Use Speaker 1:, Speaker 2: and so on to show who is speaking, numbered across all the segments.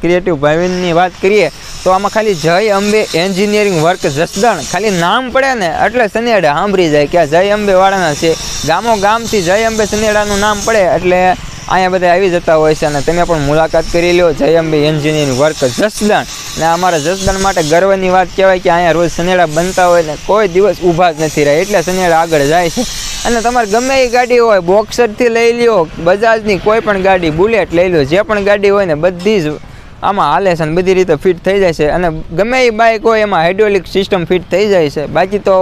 Speaker 1: Creative ભાવિનની વાત કરીએ તો આમાં ખાલી જય અંબે એન્જિનિયરિંગ વર્ક જસદણ ખાલી નામ પડે ને એટલે સનેડા સાંભળી જાય કે આ જય અંબે વાળાના છે. ગામથી જય અંબે સનેડાનું નામ પડે એટલે અહીંયા બધા આવી જતા હોય છે. અને તમે પણ મુલાકાત કરી લો જય અંબે એન્જિનિયરિંગ વર્ક જસદણ. ને અમારા જસદણ માટે ગર્વની વાત કહેવાય કે અહીંયા રોજ સનેડા બનતા હોય ને કોઈ દિવસ ઊભા જ નથી રહ્યા, એટલે સનેડા આગળ જાય છે. અને તમારે ગમે એ ગાડી હોય, બોક્સરથી લઈ લ્યો, બજાજની કોઈ પણ ગાડી, બુલેટ લઈ લો, જે પણ ગાડી હોય ને બધી જ આમાં હાલે છે અને બધી રીતે ફિટ થઈ જાય છે. અને ગમે એ બાઇક હોય એમાં હાઇડ્રોલિક સિસ્ટમ ફિટ થઈ જાય છે. બાકી તો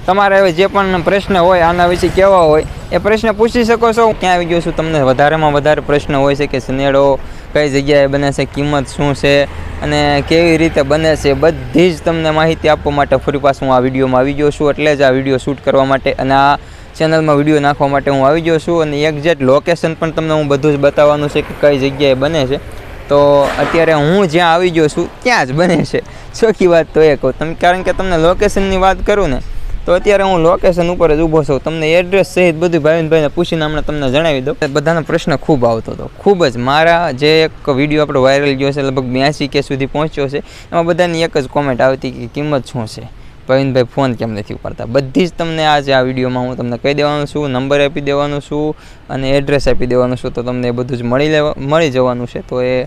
Speaker 1: તમારે હવે જે પણ પ્રશ્ન હોય આના વિશે કહેવા હોય એ પ્રશ્ન પૂછી શકો છો. ક્યાં આવી ગયો છું, તમને વધારેમાં વધારે પ્રશ્ન હોય છે કે સનેડો કઈ જગ્યાએ બને છે, કિંમત શું છે અને કેવી રીતે બને છે, બધી જ તમને માહિતી આપવા માટે ફરી પાછું હું આ વિડીયોમાં આવી ગયો છું. એટલે જ આ વિડીયો શૂટ કરવા માટે અને આ ચેનલમાં વિડીયો નાખવા માટે હું આવી ગયો છું. અને એક્ઝેક્ટ લોકેશન પણ તમને હું બધું જ બતાવવાનું છે કે કઈ જગ્યાએ બને છે. તો અત્યારે હું જ્યાં આવી ગયો છું ત્યાં જ બને છે. ચોખ્ખી વાત તો એ કહું તમે, કારણ કે તમને લોકેશનની વાત કરું ને તો અત્યારે હું લોકેશન ઉપર જ ઊભો છું. તમને એડ્રેસ સહિત બધું ભાઈને પૂછીને હમણાં તમને જણાવી દઉં. બધાનો પ્રશ્ન ખૂબ આવતો હતો, ખૂબ જ. મારા જે એક વિડીયો આપણો વાયરલ ગયો છે, લગભગ 82K સુધી પહોંચ્યો છે, એમાં બધાની એક જ કોમેન્ટ આવતી કે કિંમત શું છે, ભાવિનભાઈ ફોન કેમ નથી ઉપાડતા. બધી જ તમને આજે આ વિડીયોમાં હું તમને કહી દેવાનું છું, નંબર આપી દેવાનું છું અને એડ્રેસ આપી દેવાનું છું. તો તમને એ બધું જ મળી જવાનું છે. તો એ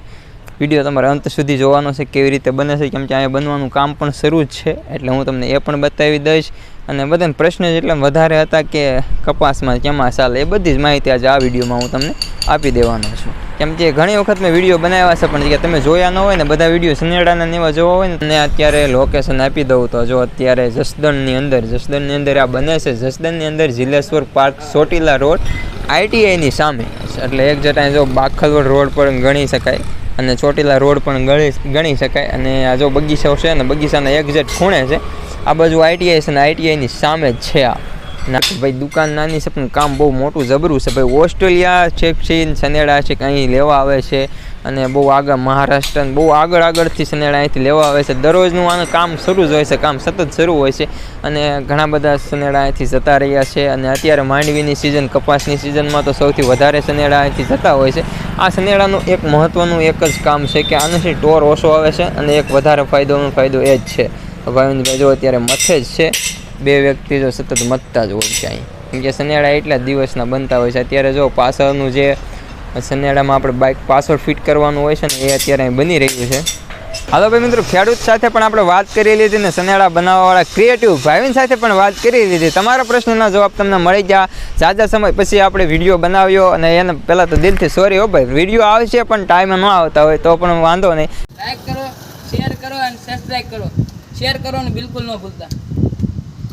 Speaker 1: વિડીયો તમારે અંત સુધી જોવાનો છે, કેવી રીતે બને છે, કેમ કે અહીંયા બનવાનું કામ પણ શરૂ જ છે. એટલે હું તમને એ પણ બતાવી દઈશ. અને બધાને પ્રશ્ન જેટલા વધારે હતા કે કપાસમાં કેમાં ચાલે, એ બધી જ માહિતી આજે આ વિડીયોમાં હું તમને આપી દેવાનો છું. કેમ કે ઘણી વખત મેં વિડીયો બનાવ્યા છે પણ કે તમે જોયા ન હોય ને, બધા વિડીયો સનેડાના એવા જોવા હોય ને. અત્યારે લોકેશન આપી દઉં તો જો અત્યારે જસદણની અંદર આ બને છે. જસદણની અંદર જિલેશ્વર પાર્ક ચોટીલા રોડ ITIની સામે. એટલે એક જટાએ જો બાખલવડ રોડ પર ગણી શકાય અને ચોટીલા રોડ પણ ગણી શકાય. અને આ જો બગીચો છે ને, બગીચાના એક્ઝેક્ટ ખૂણે છે. આ બાજુ ITI છે ને ITIની સામે જ છે. આ ભાઈ દુકાન નાની છે પણ કામ બહુ મોટું જબરું છે ભાઈ. ઓસ્ટ્રેલિયા છે, સનેડા છે અહીં લેવા આવે છે. અને બહુ આગળ મહારાષ્ટ્ર બહુ આગળથી સનેડા અહીંથી લેવા આવે છે. દરરોજનું આનું કામ શરૂ જ હોય છે, કામ સતત શરૂ હોય છે. અને ઘણા બધા સનેડા અહીંથી જતા રહ્યા છે. અને અત્યારે માંડવીની સિઝન, કપાસની સિઝનમાં તો સૌથી વધારે સનેડા અહીંથી જતા હોય છે. આ સનેડાનું એક મહત્ત્વનું એક જ કામ છે કે આનાથી ટોર ઓછો આવે છે અને એક વધારે ફાયદો એ જ છે. ભાવિનભાઈ જો અત્યારે મથે જ છે, બે વ્યક્તિ જો સતત મથતા જ હોય છે અહીં. કેમ કે સનેડા એટલા જ દિવસના બનતા હોય છે. અત્યારે જો પાછળનું જે સનેડામાં આપણે બાઇક પાછળ ફિટ કરવાનું હોય છે ને એ અત્યારે અહીં બની રહ્યું છે. હાલો ભાઈ મિત્રો, ખેડૂત સાથે પણ આપણે વાત કરી લીધી ને સનેડા બનાવવાવાળા ક્રિએટિવ ભાવિન સાથે પણ વાત કરી લીધી. તમારા પ્રશ્નના જવાબ તમને મળી ગયા. ઝાઝા સમય પછી આપણે વિડીયો બનાવ્યો અને એને પહેલાં તો દિલથી સોરી હો ભાઈ. વિડીયો આવશે પણ ટાઈમે ન આવતા હોય તો પણ વાંધો નહીં.
Speaker 2: લાઈક કરો, શેર કરો અને સબસ્ક્રાઈબ કરો. શેર કરો ને બિલકુલ ન ભૂલતા.